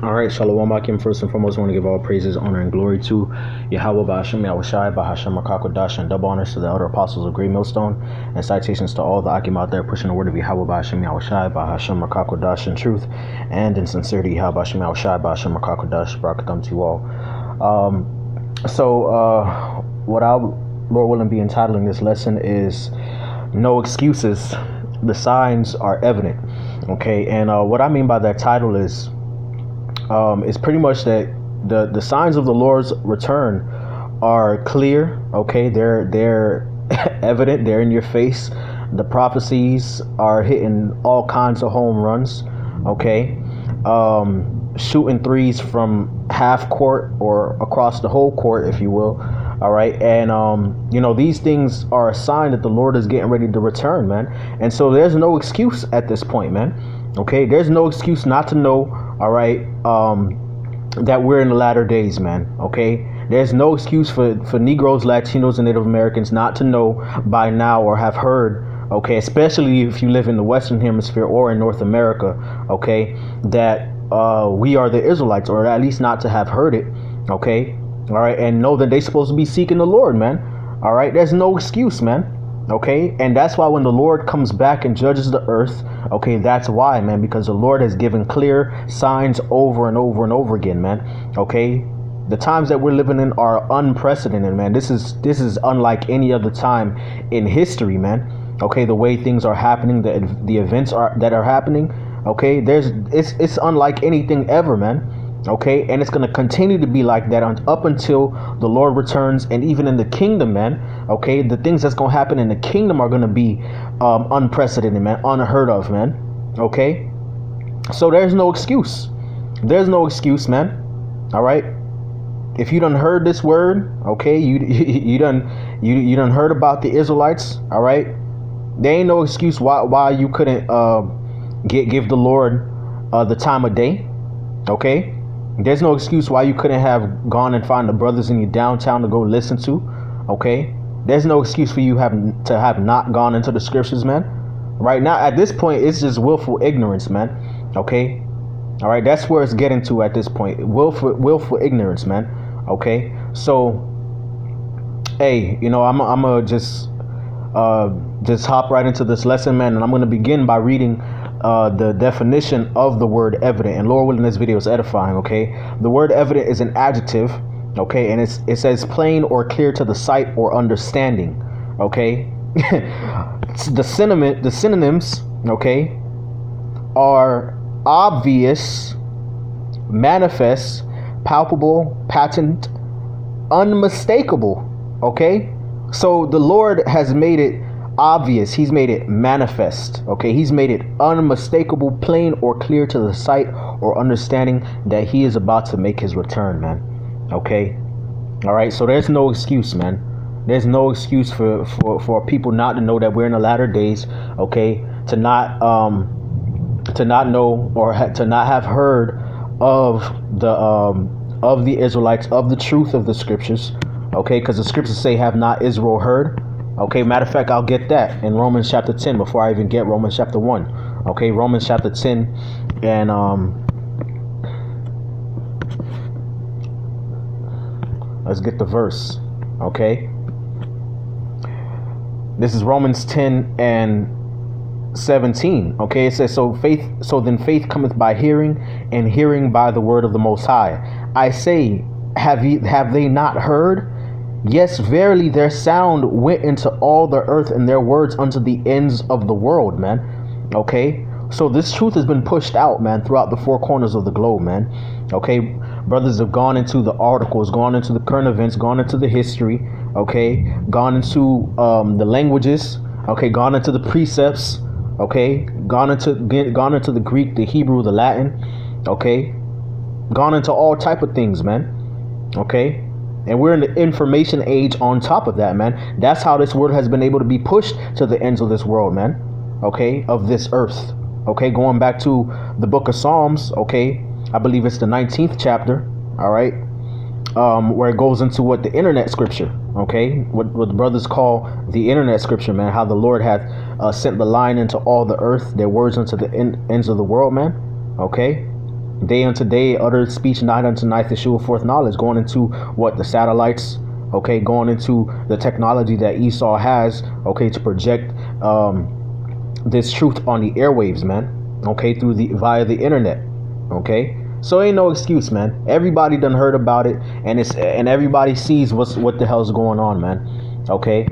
All right, Shalom Akim. First and foremost, I want to give all praises, honor, and glory to Yahweh Ba'ashem Yahushai, Ba'ashem Makakodash, and double honors to the elder apostles of Great Millstone, and citations to all the Akim out there pushing the word of Yahweh Ba'ashem Yahushai, Ba'ashem Makakodash in truth and in sincerity. Yahweh Ba'ashem Yahushai, Ba'ashem Makakodash, Barakatam to you all. What I'll, Lord willing, be entitling this lesson is No Excuses. The signs are evident. Okay, and what I mean by that title is pretty much that the signs of the Lord's return are clear. Okay, they're evident. They're in your face. The prophecies are hitting all kinds of home runs. Okay, shooting threes from half court or across the whole court, if you will. All right, and these things are a sign that the Lord is getting ready to return, man. And so there's no excuse at this point, man. Okay, there's no excuse not to know. All right, that we're in the latter days, man. Okay, there's no excuse for Negroes, Latinos, and Native Americans not to know by now or have heard. Okay, especially if you live in the Western Hemisphere or in North America. Okay, that we are the Israelites, or at least not to have heard it. Okay, all right, and know that they're supposed to be seeking the Lord, man. All right, there's no excuse, man. Okay, and that's why when the Lord comes back and judges the earth, okay, that's why, man, because the Lord has given clear signs over and over and over again, man. Okay, the times that we're living in are unprecedented, man. This is unlike any other time in history, man. Okay, the way things are happening, the events that are happening, okay, it's unlike anything ever, man. Okay, and it's going to continue to be like that up until the Lord returns, and even in the kingdom, man. Okay, the things that's going to happen in the kingdom are going to be unprecedented, man, unheard of, man. Okay, so there's no excuse. There's no excuse, man. All right, if you done heard this word, okay, you done heard about the Israelites. All right, there ain't no excuse why you couldn't give the Lord the time of day. Okay. There's no excuse why you couldn't have gone and find the brothers in your downtown to go listen to. Okay, there's no excuse for you to have not gone into the scriptures, man. Right now, at this point, it's just willful ignorance, man. Okay, all right, that's where it's getting to at this point. Willful ignorance, man. Okay, so hey, I'm gonna just hop right into this lesson, man, and I'm gonna begin by reading the definition of the word evident, and Lord willing, this video is edifying. Okay, the word evident is an adjective. Okay, and it says plain or clear to the sight or understanding. Okay, the synonyms, okay, are obvious, manifest, palpable, patent, unmistakable. Okay, so the Lord has made it obvious. He's made it manifest. Okay, he's made it unmistakable, plain or clear to the sight or understanding that he is about to make his return, man. Okay, all right, so there's no excuse, man. There's no excuse for people not to know that we're in the latter days. Okay, to not know or to not have heard of the Israelites, of the truth of the scriptures. Okay, because the scriptures say, have not Israel heard? Okay, matter of fact, I'll get that in Romans chapter 10 before I even get Romans chapter 1. Okay, Romans chapter 10, and let's get the verse. Okay, this is Romans 10 and 17. Okay, it says, so then faith cometh by hearing, and hearing by the word of the Most High. I say, have they not heard? Yes, verily, their sound went into all the earth, and their words unto the ends of the world, man. Okay, so this truth has been pushed out, man, throughout the four corners of the globe, man. Okay, brothers have gone into the articles, gone into the current events, gone into the history. Okay, gone into the languages. Okay, gone into the precepts. Okay, gone into the Greek, the Hebrew, the Latin. Okay, gone into all type of things, man. Okay. And we're in the information age on top of that, man. That's how this word has been able to be pushed to the ends of this world, man. Okay, of this earth. Okay, going back to the book of Psalms, okay, I believe it's the 19th chapter, all right, where it goes into what the internet scripture, okay, what the brothers call the internet scripture, man, how the Lord hath sent the line into all the earth, their words unto the ends of the world, man. Okay, Day unto day, uttered speech, night unto night, to show forth knowledge. Going into what? The satellites, okay? Going into the technology that Esau has, okay, to project this truth on the airwaves, man, okay, via the internet, okay? So ain't no excuse, man. Everybody done heard about it, and everybody sees what the hell's going on, man, okay?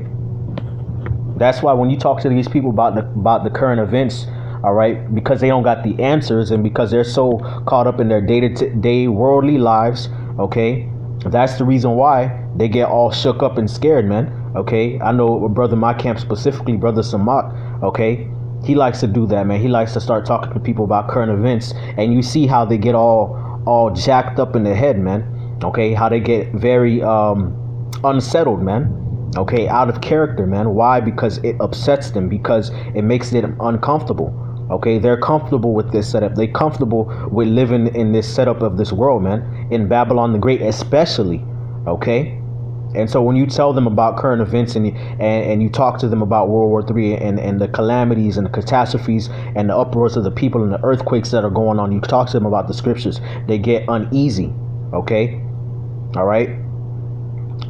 That's why when you talk to these people about the current events, all right, because they don't got the answers, and because they're so caught up in their day-to-day worldly lives, okay, that's the reason why they get all shook up and scared, man. Okay, I know a brother in my camp, specifically Brother Samak, okay, he likes to do that, man. He likes to start talking to people about current events, and you see how they get all jacked up in the head, man. Okay, how they get very unsettled, man. Okay, out of character, man. Why? Because it upsets them, because it makes them uncomfortable. Okay, they're comfortable with this setup. They're comfortable with living in this setup of this world, man. In Babylon the Great, especially. Okay, and so when you tell them about current events and you talk to them about World War III and the calamities and the catastrophes and the uproars of the people and the earthquakes that are going on, you talk to them about the scriptures, they get uneasy. Okay, all right.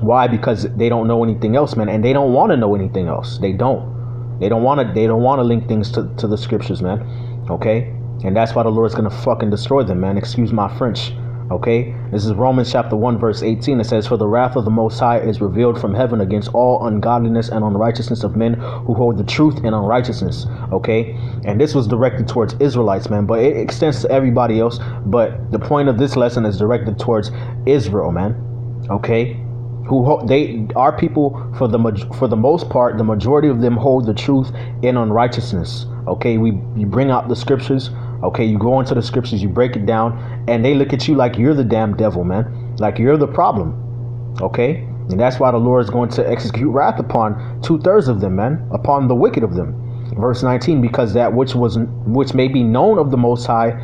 Why? Because they don't know anything else, man, and they don't want to know anything else. They don't want to link things to the scriptures, man. Okay, and that's why the Lord's gonna fucking destroy them, man. Excuse my French. Okay, this is Romans chapter 1 verse 18. It says, "For the wrath of the Most High is revealed from heaven against all ungodliness and unrighteousness of men who hold the truth in unrighteousness." Okay, and this was directed towards Israelites, man, but it extends to everybody else. But the point of this lesson is directed towards Israel, man. Okay, they are people for the most part. The majority of them hold the truth in unrighteousness. Okay, you bring out the scriptures. Okay, you go into the scriptures, you break it down, and they look at you like you're the damn devil, man. Like you're the problem. Okay, and that's why the Lord is going to execute wrath upon 2/3 of them, man, upon the wicked of them. Verse 19, because that which may be known of the Most High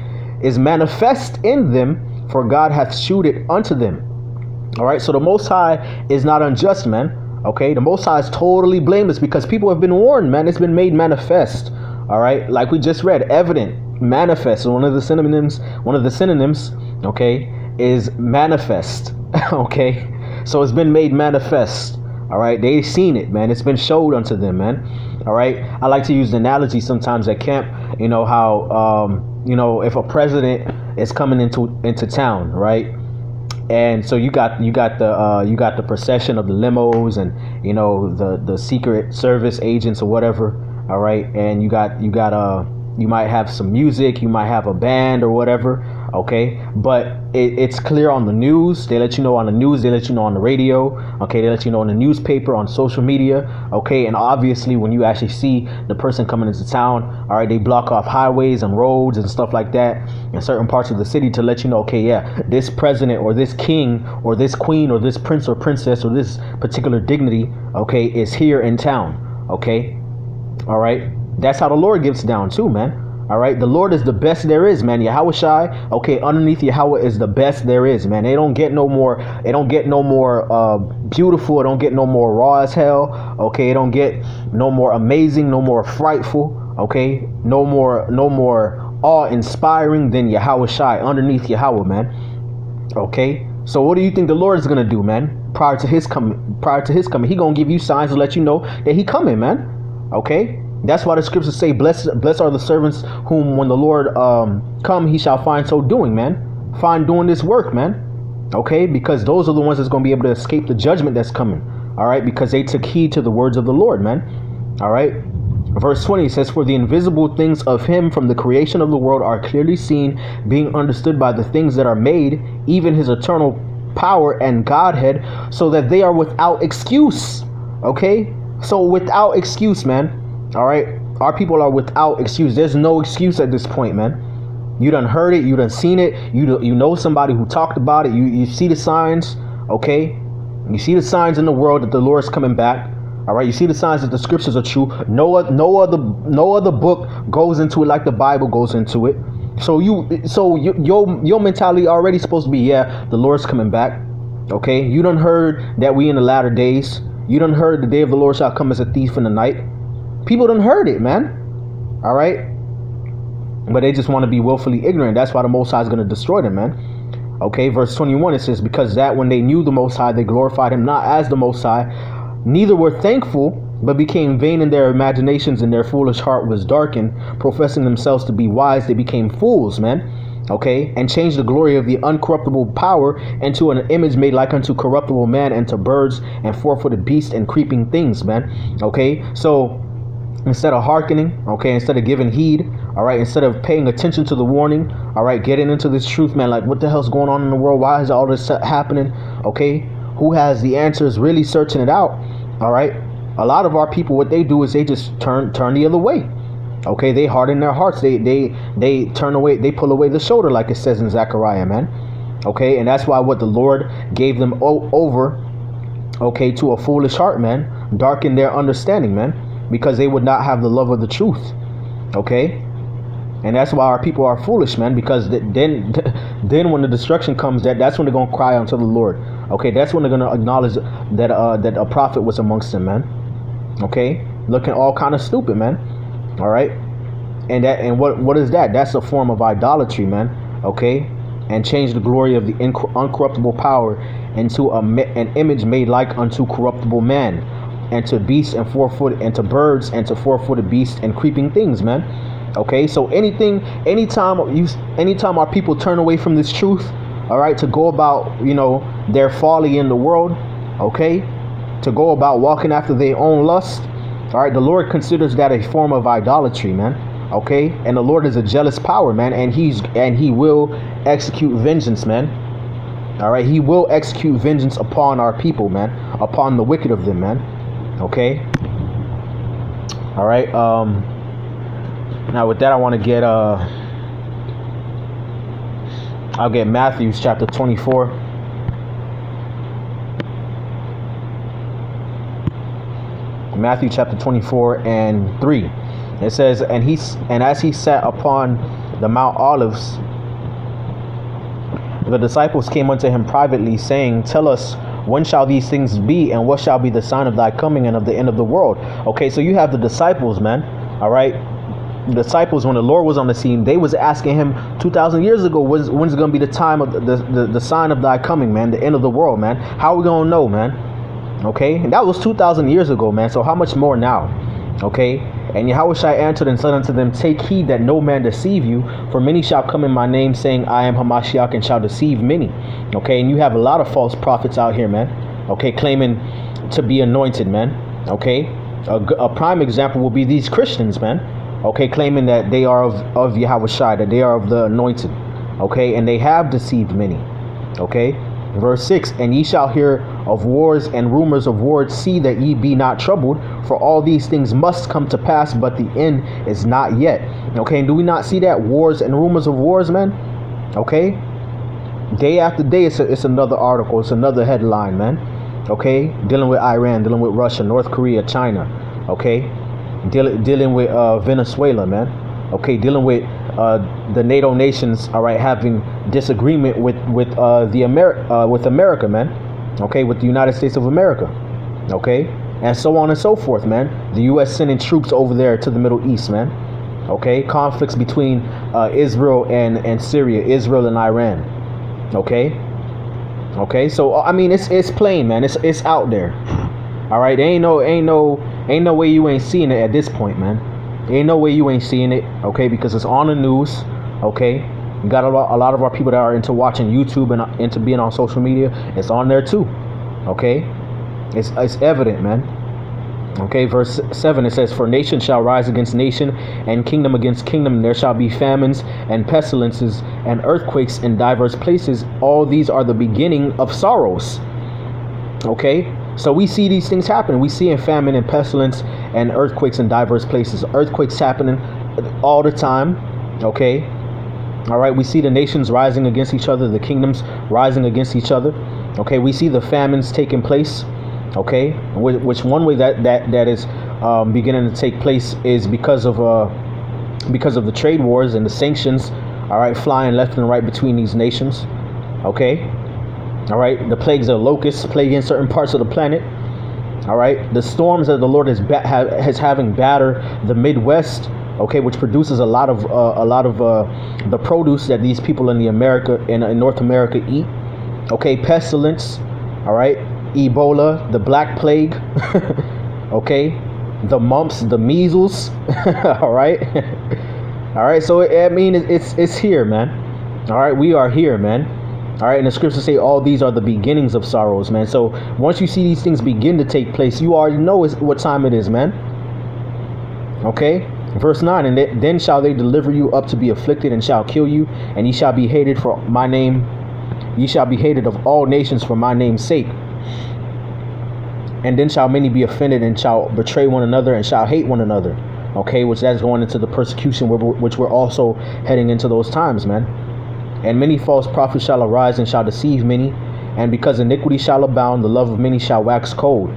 is manifest in them, for God hath shewed it unto them. All right, so the Most High is not unjust, man. Okay, the Most High is totally blameless because people have been warned, man. It's been made manifest. All right, like we just read, evident, manifest. So one of the synonyms, okay, is manifest. Okay, so it's been made manifest. All right, they've seen it, man. It's been showed unto them, man. All right, I like to use the analogy sometimes at camp. You know how if a president is coming into town, right? And so you got the procession of the limos and the Secret Service agents or whatever. All right, and you might have some music, you might have a band or whatever. Okay, but it's clear on the news. They let you know on the news. They let you know on the radio. Okay, they let you know in the newspaper, on social media. Okay, and obviously when you actually see the person coming into town, all right, they block off highways and roads and stuff like that in certain parts of the city to let you know, okay, yeah, this president or this king or this queen or this prince or princess or this particular dignity, okay, is here in town. Okay, all right, that's how the Lord gets down too, man. All right, the Lord is the best there is, man. Yahweh Shai, okay, underneath Yahweh is the best there is, man. They don't get no more beautiful. It don't get no more raw as hell. Okay, it don't get no more amazing, no more frightful. Okay, no more awe-inspiring than Yahweh Shai, underneath Yahweh, man. Okay, so what do you think the Lord is gonna do, man? Prior to his coming, he gonna give you signs to let you know that he coming, man. Okay. That's why the scriptures say, blessed are the servants whom when the Lord come, he shall find so doing, man. Find doing this work, man. Okay, because those are the ones that's going to be able to escape the judgment that's coming. All right, because they took heed to the words of the Lord, man. All right. Verse 20 says, "For the invisible things of him from the creation of the world are clearly seen, being understood by the things that are made, even his eternal power and Godhead, so that they are without excuse." Okay, so without excuse, man. All right, our people are without excuse. There's no excuse at this point, man. You done heard it, you done seen it, you know somebody who talked about it. You see the signs, okay? You see the signs in the world that the Lord's coming back. All right, you see the signs that the scriptures are true. No other book goes into it like the Bible goes into it. So your mentality already supposed to be, yeah, the Lord's coming back. Okay, you done heard that we in the latter days. You done heard the day of the Lord shall come as a thief in the night. People done heard it, man. All right. but they just want to be willfully ignorant. That's why the Most High is going to destroy them, man. Okay, verse 21, it says, because that when they knew the Most High, they glorified him not as the Most High, neither were thankful, but became vain in their imaginations, and their foolish heart was darkened. Professing themselves to be wise, they became fools, man. Okay, and changed the glory of the uncorruptible power into an image made like unto corruptible man, and to birds and four-footed beasts and creeping things, man. Okay, so instead of hearkening, okay, instead of giving heed, all right, instead of paying attention to the warning, all right, getting into this truth, man, like what the hell's going on in the world? Why is all this happening? Okay, who has the answers? Really searching it out. All right, a lot of our people, what they do is they just turn the other way. Okay, they harden their hearts. They turn away. They pull away the shoulder, like it says in Zechariah, man. Okay, and that's why what the Lord gave them over, okay, to a foolish heart, man, darkened their understanding, man, because they would not have the love of the truth. Okay, and that's why our people are foolish, man, because then when the destruction comes, that's when they're gonna cry unto the Lord. Okay, that's when they're gonna acknowledge that a prophet was amongst them, man. Okay, looking all kind of stupid, man. All right, and what is that? That's a form of idolatry, man. Okay, and change the glory of the uncorruptible power into an image made like unto corruptible man, and to beasts and and to birds and to four-footed beasts and creeping things, man. Okay, so anytime our people turn away from this truth, all right, to go about their folly in the world, okay, to go about walking after their own lust. All right, the Lord considers that a form of idolatry, man. Okay, and the Lord is a jealous power, man, and he will execute vengeance, man. All right, he will execute vengeance upon our people, man, upon the wicked of them, man. Okay. All right. Now with that, I want to get I'll get Matthew chapter 24. Matthew chapter 24 and 3. It says, and as he sat upon the Mount Olives, the disciples came unto him privately, saying, tell us, when shall these things be, and what shall be the sign of thy coming and of the end of the world? Okay, so you have the disciples, man. All right, the disciples, when the Lord was on the scene, they was asking him 2,000 years ago, when's going to be the time of the sign of thy coming, man, the end of the world, man? How are we going to know, man? Okay, and that was 2,000 years ago, man. So how much more now? Okay, and Yahushua answered and said unto them, take heed that no man deceive you, for many shall come in my name, saying, I am Hamashiach, and shall deceive many. Okay, and you have a lot of false prophets out here, man. Okay, claiming to be anointed, man. Okay, a prime example will be these Christians, man. Okay, claiming that they are of Yahushua, that they are of the anointed. Okay, and they have deceived many. Okay. Verse 6, and ye shall hear of wars and rumors of wars. See that ye be not troubled, for all these things must come to pass, but the end is not yet. Okay, and do we not see that? Wars and rumors of wars, man. Okay, day after day, it's another article, it's another headline, man. Okay, dealing with Iran, dealing with Russia, North Korea, China. Okay, dealing with Venezuela, man. Okay, dealing with the NATO nations, all right, having disagreement with America, man. Okay, with the United States of America. Okay, and so on and so forth, man. The U.S. sending troops over there to the Middle East, man. Okay, conflicts between Israel and Syria, Israel and Iran. Okay, so I mean, it's plain, man. It's out there. All right, ain't no way you ain't seeing it at this point, man. Ain't no way you ain't seeing it, okay, because it's on the news, okay? You got a lot of our people that are into watching YouTube and into being on social media. It's on there too, okay? It's evident, man. Okay, verse 7, it says, for nation shall rise against nation, and kingdom against kingdom, and there shall be famines and pestilences and earthquakes in diverse places. All these are the beginning of sorrows. Okay, so we see these things happening. We see in famine and pestilence and earthquakes in diverse places. Earthquakes happening all the time. Okay, all right. We see the nations rising against each other, the kingdoms rising against each other. Okay, we see the famines taking place. Okay, which one way that is beginning to take place is because of the trade wars and the sanctions. All right, flying left and right between these nations. Okay. All right, the plagues of locusts plaguing certain parts of the planet. All right, the storms that the Lord is having batter the Midwest. okay, which produces a lot of the produce that these people in the America in North America eat. Okay, pestilence, all right, Ebola, the Black Plague, okay, the mumps, the measles, all right, all right. So I mean, it's here, man. All right, we are here, man. All right, and the scriptures say all these are the beginnings of sorrows, man. So once you see these things begin to take place, you already know what time it is, man. Okay, verse 9, and then shall they deliver you up to be afflicted, and shall kill you, and ye shall be hated for my name. Ye shall be hated of all nations for my name's sake. And then shall many be offended, and shall betray one another, and shall hate one another. Okay, which that's going into the persecution, which we're also heading into those times, man. And many false prophets shall arise, and shall deceive many. And because iniquity shall abound, the love of many shall wax cold.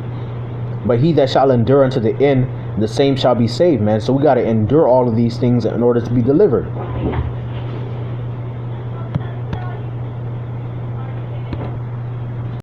But he that shall endure unto the end, the same shall be saved, man. So we got to endure all of these things in order to be delivered.